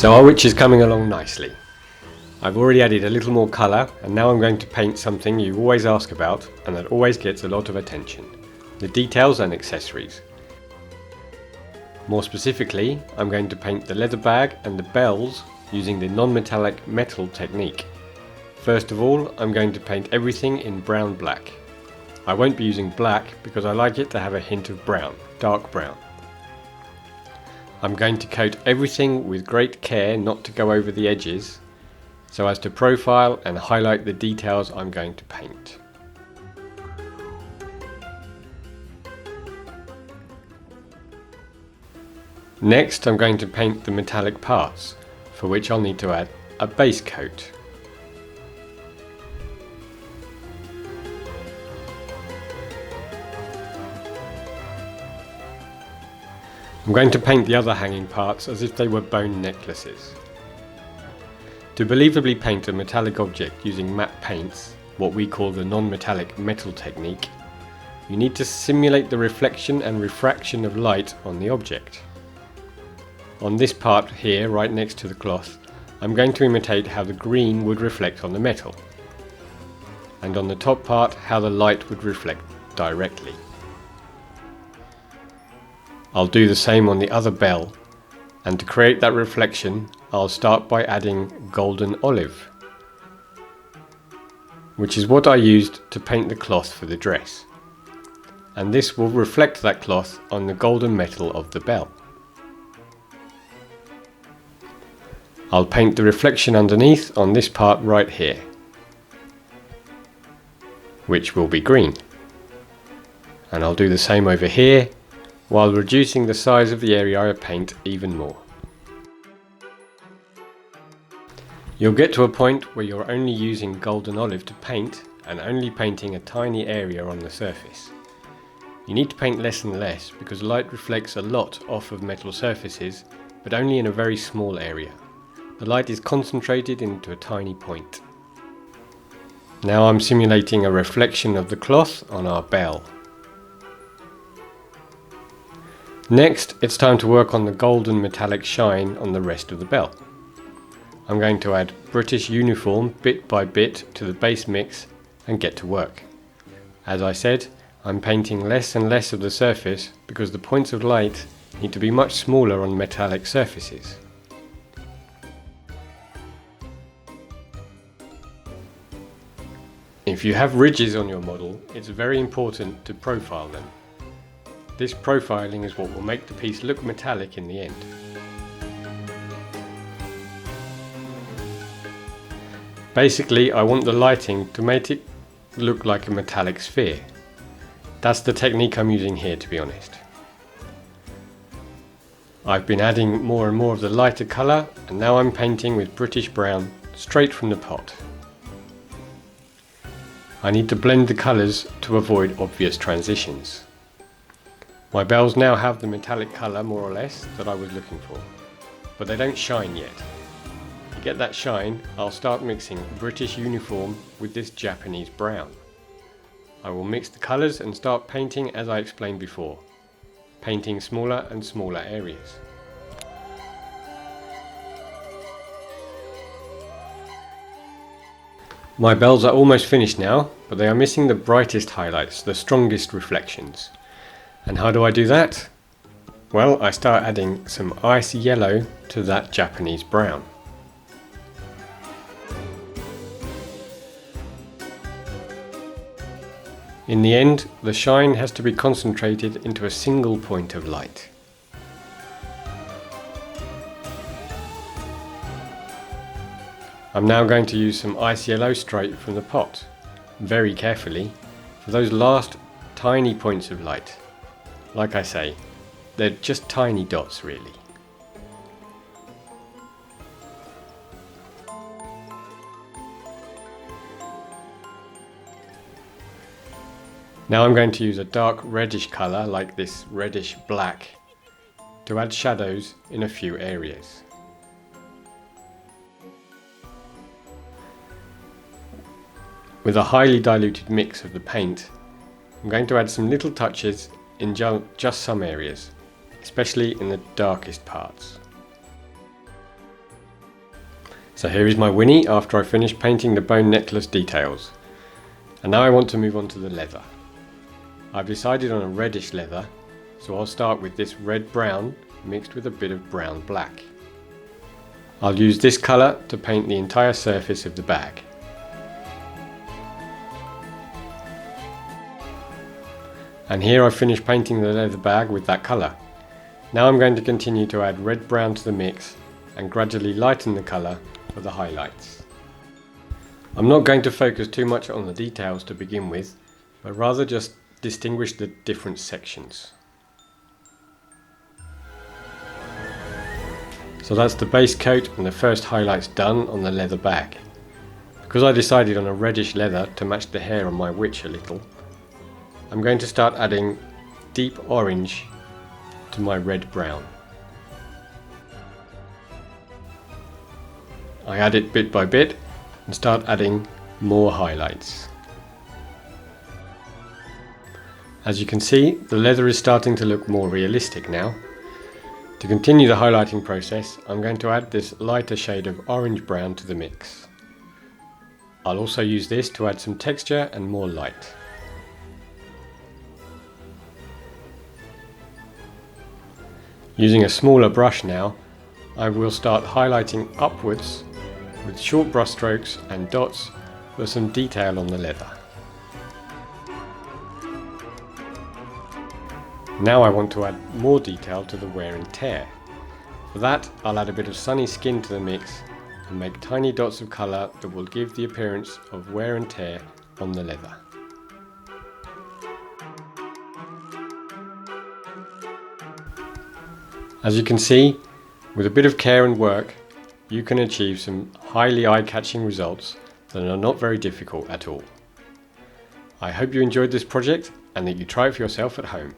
So our witch is coming along nicely. I've already added a little more colour, and now I'm going to paint something you always ask about and that always gets a lot of attention: the details and accessories. More specifically, I'm going to paint the leather bag and the bells using the non-metallic metal technique. First of all, I'm going to paint everything in brown black. I won't be using black because I like it to have a hint of brown, dark brown. I'm going to coat everything with great care not to go over the edges, so as to profile and highlight the details I'm going to paint. Next, I'm going to paint the metallic parts, for which I'll need to add a base coat. I'm going to paint the other hanging parts as if they were bone necklaces. To believably paint a metallic object using matte paints, what we call the non-metallic metal technique, you need to simulate the reflection and refraction of light on the object. On this part here, right next to the cloth, I'm going to imitate how the green would reflect on the metal, and on the top part how the light would reflect directly. I'll do the same on the other bell, and to create that reflection I'll start by adding golden olive, which is what I used to paint the cloth for the dress, and this will reflect that cloth on the golden metal of the bell. I'll paint the reflection underneath on this part right here, which will be green, and I'll do the same over here while reducing the size of the area I paint even more. You'll get to a point where you're only using golden olive to paint and only painting a tiny area on the surface. You need to paint less and less because light reflects a lot off of metal surfaces, but only in a very small area. The light is concentrated into a tiny point. Now I'm simulating a reflection of the cloth on our bell. Next, it's time to work on the golden metallic shine on the rest of the bell. I'm going to add British uniform bit by bit to the base mix and get to work. As I said, I'm painting less and less of the surface because the points of light need to be much smaller on metallic surfaces. If you have ridges on your model, it's very important to profile them. This profiling is what will make the piece look metallic in the end. Basically, I want the lighting to make it look like a metallic sphere. That's the technique I'm using here, to be honest. I've been adding more and more of the lighter colour, and now I'm painting with British brown straight from the pot. I need to blend the colours to avoid obvious transitions. My bells now have the metallic colour more or less that I was looking for, but they don't shine yet. To get that shine, I'll start mixing British uniform with this Japanese brown. I will mix the colours and start painting as I explained before, painting smaller and smaller areas. My bells are almost finished now, but they are missing the brightest highlights, the strongest reflections. And how do I do that? Well, I start adding some ice yellow to that Japanese brown. In the end, the shine has to be concentrated into a single point of light. I'm now going to use some ice yellow straight from the pot, very carefully, for those last tiny points of light. Like I say, they're just tiny dots really. Now I'm going to use a dark reddish colour like this reddish black to add shadows in a few areas. With a highly diluted mix of the paint, I'm going to add some little touches in just some areas, especially in the darkest parts. So here is my Winnie after I finished painting the bone necklace details. And now I want to move on to the leather. I've decided on a reddish leather, so I'll start with this red-brown mixed with a bit of brown-black. I'll use this colour to paint the entire surface of the bag. And here I've finished painting the leather bag with that colour. Now I'm going to continue to add red-brown to the mix and gradually lighten the colour for the highlights. I'm not going to focus too much on the details to begin with, but rather just distinguish the different sections. So that's the base coat and the first highlights done on the leather bag. Because I decided on a reddish leather to match the hair on my witch a little, I'm going to start adding deep orange to my red-brown. I add it bit by bit and start adding more highlights. As you can see, the leather is starting to look more realistic now. To continue the highlighting process, I'm going to add this lighter shade of orange-brown to the mix. I'll also use this to add some texture and more light. Using a smaller brush now, I will start highlighting upwards with short brush strokes and dots for some detail on the leather. Now I want to add more detail to the wear and tear. For that, I'll add a bit of sunny skin to the mix and make tiny dots of colour that will give the appearance of wear and tear on the leather. As you can see, with a bit of care and work, you can achieve some highly eye-catching results that are not very difficult at all. I hope you enjoyed this project and that you try it for yourself at home.